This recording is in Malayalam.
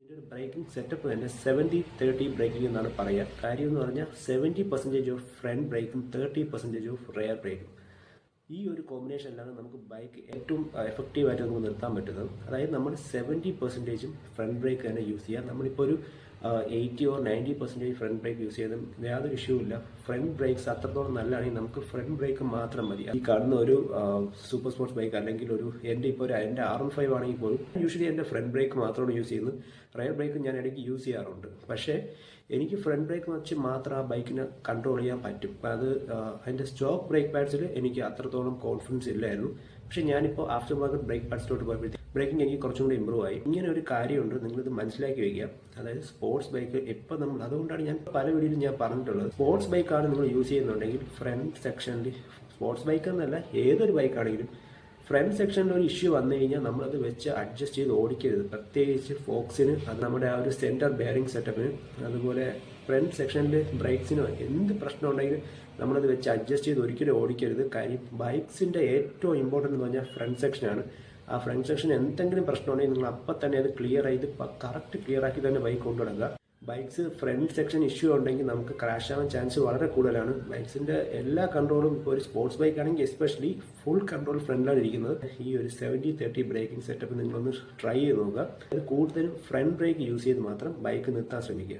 ഇതിൻ്റെ ഒരു ബ്രേക്കിംഗ് സെറ്റപ്പ് തന്നെ 70-30 ബ്രേക്കിംഗ് എന്നാണ് പറയുക. കാര്യം എന്ന് പറഞ്ഞാൽ 70% ഓഫ് ഫ്രണ്ട് ബ്രേക്കും 30% ഓഫ് റെയർ ബ്രേക്കും. ഈ ഒരു കോമ്പിനേഷനിലാണ് നമുക്ക് ബൈക്ക് ഏറ്റവും എഫക്റ്റീവായിട്ട് നമുക്ക് നിർത്താൻ പറ്റുന്നത്. അതായത് നമ്മൾ 70% ഫ്രണ്ട് ബ്രേക്ക് തന്നെ യൂസ് ചെയ്യുക. നമ്മളിപ്പോൾ ഒരു 80 or 90% ഫ്രണ്ട് ബ്രേക്ക് യൂസ് ചെയ്തും യാതൊരു ഇഷ്യൂ ഇല്ല. ഫ്രണ്ട് ബ്രേക്സ് അത്രത്തോളം നല്ലതാണെങ്കിൽ നമുക്ക് ഫ്രണ്ട് ബ്രേക്ക് മാത്രം മതി. ഈ കാണുന്ന ഒരു സൂപ്പർ സ്പോർട്സ് ബൈക്ക് അല്ലെങ്കിൽ എൻ്റെ R15 ആണെങ്കിൽ പോലും യൂഷ്വലി എൻ്റെ ഫ്രണ്ട് ബ്രേക്ക് മാത്രമാണ് യൂസ് ചെയ്യുന്നത്. റയർ ബ്രേക്ക് ഞാൻ ഇടയ്ക്ക് യൂസ് ചെയ്യാറുണ്ട്. പക്ഷേ എനിക്ക് ഫ്രണ്ട് ബ്രേക്ക് വെച്ച് മാത്രം ആ ബൈക്കിനെ കൺട്രോൾ ചെയ്യാൻ പറ്റും. അത് അതിൻ്റെ സ്റ്റോക്ക് ബ്രേക്ക് പാഡ്സിൽ എനിക്ക് അത്രത്തോളം കോൺഫിഡൻസ് ഇല്ലായിരുന്നു. പക്ഷേ ഞാനിപ്പോൾ ആഫ്റ്റർ മാർക്കറ്റ് ബ്രേക്ക് പാഡ്സിലോട്ട് പോയപ്പോഴത്തേക്ക് ബ്രേക്കിംഗ് എനിക്ക് കുറച്ചും കൂടി ഇമ്പ്രൂവ് ആയി. ഇങ്ങനെ ഒരു കാര്യമുണ്ട്, നിങ്ങളിത് മനസ്സിലാക്കി വയ്ക്കുക. അതായത് സ്പോർട്സ് ബൈക്ക് ഇപ്പം നമ്മൾ, അതുകൊണ്ടാണ് ഞാൻ പല വീഡിയോയിലും ഞാൻ പറഞ്ഞിട്ടുള്ളത്, സ്പോർട്സ് ബൈക്കാണ് നിങ്ങൾ യൂസ് ചെയ്യുന്നുണ്ടെങ്കിൽ ഫ്രണ്ട് സെക്ഷനിൽ, സ്പോർട്സ് ബൈക്ക് എന്നല്ല ഏതൊരു ബൈക്കാണെങ്കിലും ഫ്രണ്ട് സെക്ഷനിൽ ഒരു ഇഷ്യൂ വന്നു കഴിഞ്ഞാൽ നമ്മളത് വെച്ച് അഡ്ജസ്റ്റ് ചെയ്ത് ഓടിക്കരുത്. പ്രത്യേകിച്ച് ഫോക്സിന്, അത് നമ്മുടെ ആ ഒരു സെൻറ്റർ ബെയറിംഗ് സെറ്റപ്പിന്, അതുപോലെ ഫ്രണ്ട് സെക്ഷനിൽ ബ്രേക്സിനോ എന്ത് പ്രശ്നം ഉണ്ടെങ്കിലും നമ്മളത് വെച്ച് അഡ്ജസ്റ്റ് ചെയ്ത് ഒരിക്കലും ഓടിക്കരുത്. കാര്യം ബൈക്സിൻ്റെ ഏറ്റവും ഇമ്പോർട്ടൻ്റ് എന്ന് പറഞ്ഞാൽ ഫ്രണ്ട് സെക്ഷനാണ്. ആ ഫ്രണ്ട് സെക്ഷൻ എന്തെങ്കിലും പ്രശ്നം ഉണ്ടെങ്കിൽ നിങ്ങൾ അപ്പം തന്നെ അത് ക്ലിയർ ചെയ്ത് കറക്റ്റ് ക്ലിയർ ആക്കി തന്നെ ബൈക്ക് കൊണ്ടുനടക്കുക. ബൈക്സ് ഫ്രണ്ട് സെക്ഷൻ ഇഷ്യൂ ഉണ്ടെങ്കിൽ നമുക്ക് ക്രാഷ് ആവാൻ ചാൻസ് വളരെ കൂടുതലാണ്. ബൈക്സിൻ്റെ എല്ലാ കൺട്രോളും ഇപ്പോൾ ഒരു സ്പോർട്സ് ബൈക്ക് ആണെങ്കിൽ എസ്പെഷ്യലി ഫുൾ കൺട്രോൾ ഫ്രണ്ടിലാണ് ഇരിക്കുന്നത്. ഈ ഒരു 70-30 ബ്രേക്കിംഗ് സെറ്റപ്പ് നിങ്ങളൊന്ന് ട്രൈ ചെയ്ത് നോക്കുക. അത് കൂടുതലും ഫ്രണ്ട് ബ്രേക്ക് യൂസ് ചെയ്ത് മാത്രം ബൈക്ക് നിർത്താൻ ശ്രമിക്കുക.